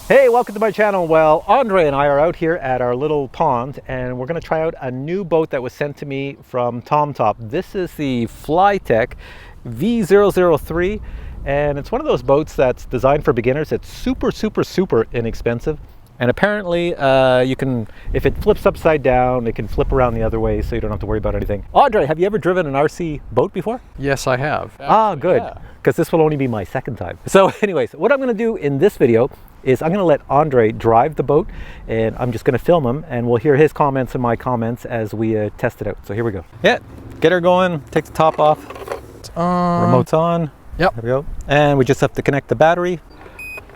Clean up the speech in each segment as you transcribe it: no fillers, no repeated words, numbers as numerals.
Hey, welcome to my channel. Well, Andre and I are out here at our little pond and we're going to try out a new boat that was sent to me from TomTop. This is the Flytec V003 and it's one of those boats that's designed for beginners. It's super inexpensive, and apparently you can, if it flips upside down, it can flip around the other way, so you don't have to worry about anything. Andre, have you ever driven an RC boat before? Yes, I have. Ah, good, because this will only be my second time. So anyways, what I'm going to do in this video is I'm going to let Andre drive the boat, and I'm just going to film him, and we'll hear his comments and my comments as we test it out. So here we go. Yeah, get her going, take the top off. It's on. Remote's on. Yep. There we go. And we just have to connect the battery.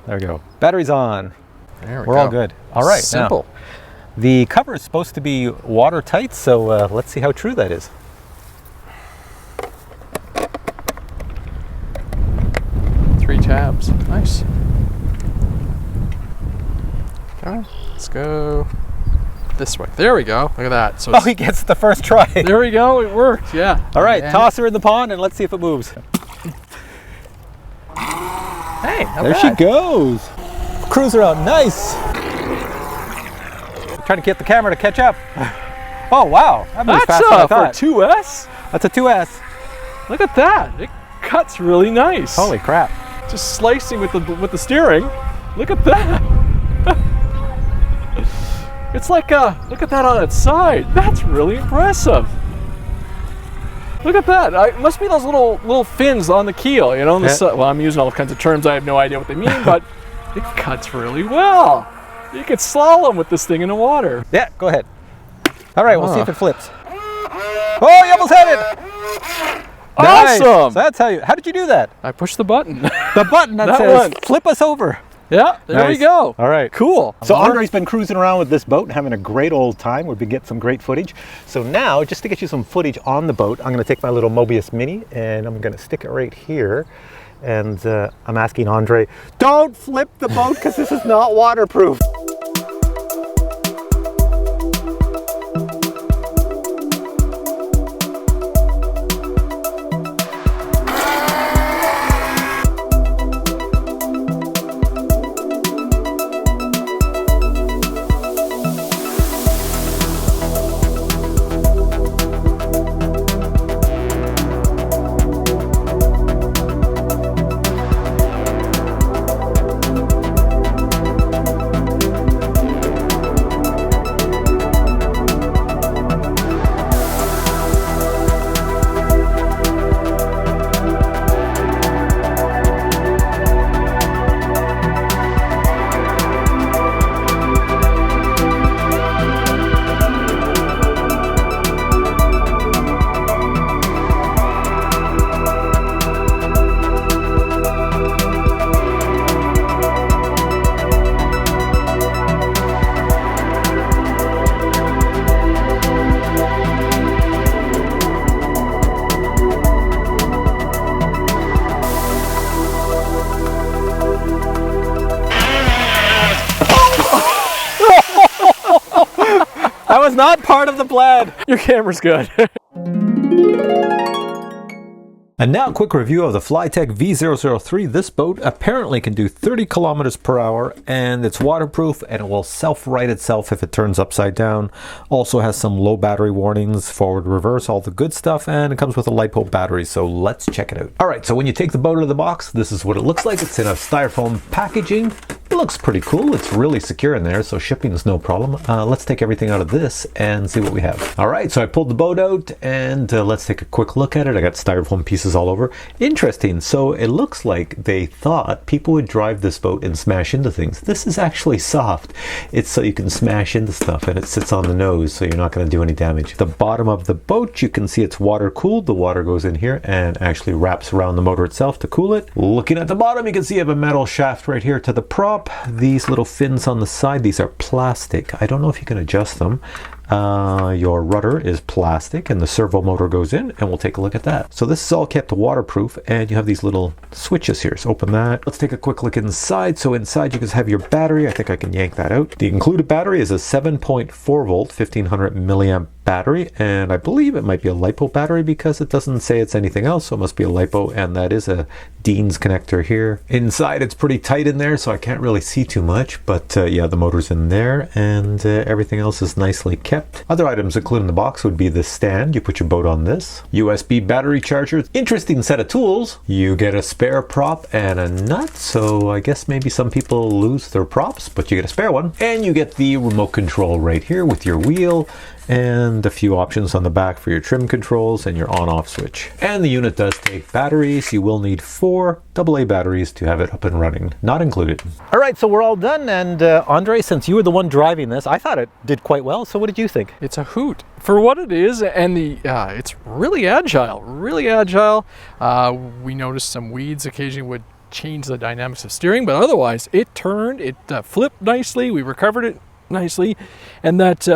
There we go. Battery's on. There we We're go. all good. All right. Simple. Now, the cover is supposed to be watertight, so let's see how true that is. Three tabs. Nice. Okay, let's go this way. There we go. Look at that. So he gets the first try. there we go. It worked. Yeah. All right, Yeah. toss her in the pond and let's see if it moves. Hey, not There bad. she goes. Cruise around, nice. Trying to get the camera to catch up. Oh wow, that moves That's faster than I for thought. 2S. That's a 2S. Look at that. It cuts really nice. Holy crap. Just slicing with the steering. Look at that. It's like look at that on its side. That's really impressive. Look at that. It must be those little fins on the keel, you know. On the side. Well, I'm using all kinds of terms. I have no idea what they mean, but it cuts really well. You could slalom with this thing in the water. Yeah, go ahead. All right, we'll see if it flips. Oh, you almost had it. Nice. Awesome. So that's how did you do that? I pushed the button. The button that says one. flip us over. Yeah, there we Nice. go. All right. Cool. So Andre's been cruising around with this boat and having a great old time. We've been getting some great footage. So now, just to get you some footage on the boat, I'm going to take my little Mobius Mini and I'm going to stick it right here. And I'm asking Andre, don't flip the boat because this is not waterproof. That was not part of the plan. Your camera's good. And now a quick review of the Flytec V003. This boat apparently can do 30 kilometers per hour and it's waterproof and it will self-right itself if it turns upside down. Also has some low battery warnings, forward, reverse, all the good stuff, and it comes with a LiPo battery, so let's check it out. All right, so when you take the boat out of the box, this is what it looks like. It's in a styrofoam packaging. It looks pretty cool. It's really secure in there, so shipping is no problem. Let's take everything out of this and see what we have. All right, so I pulled the boat out and let's take a quick look at it. I got styrofoam pieces all over. Interesting. So it looks like they thought people would drive this boat and smash into things. This is actually soft. It's so you can smash into stuff, and it sits on the nose, so you're not going to do any damage. The bottom of the boat, you can see it's water cooled. The water goes in here and actually wraps around the motor itself to cool it. Looking at the bottom, you can see you have a metal shaft right here to the prop. These little fins on the side, these are plastic. I don't know if you can adjust them. Your rudder is plastic and the servo motor goes in, and we'll take a look at that. So this is all kept waterproof, and you have these little switches here. So open that. Let's take a quick look inside. So inside you can have your battery. I think I can yank that out. The included battery is a 7.4 volt, 1500 milliamp battery, and I believe it might be a LiPo battery because it doesn't say it's anything else, so it must be a LiPo, and that is a Dean's connector here. Inside it's pretty tight in there, so I can't really see too much, but yeah, the motor's in there, and everything else is nicely kept. Other items included in the box would be the stand. You put your boat on this. USB battery charger. Interesting set of tools. You get a spare prop and a nut, so I guess maybe some people lose their props, but you get a spare one. And you get the remote control right here with your wheel, and a few options on the back for your trim controls and your on-off switch. And the unit does take batteries. You will need 4 AA batteries to have it up and running, not included. All right, so we're all done, and Andre, since you were the one driving this, I thought it did quite well, so what did you think? It's a hoot for what it is, and it's really agile, really agile. We noticed some weeds occasionally would change the dynamics of steering, but otherwise it turned, it flipped nicely, we recovered it nicely, and that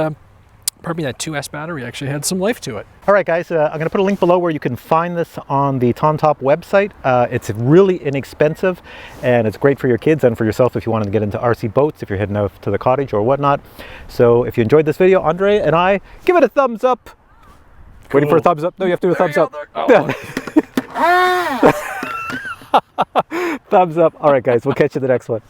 pardon me, that 2S battery actually had some life to it. All right, guys, I'm going to put a link below where you can find this on the TonTop website. It's really inexpensive, and it's great for your kids and for yourself if you wanted to get into RC boats, if you're heading out to the cottage or whatnot. So if you enjoyed this video, Andre and I, give it a thumbs up. Cool. Waiting for a thumbs up? No, you have to do a thumbs up. Oh. Thumbs up. All right, guys, we'll catch you in the next one.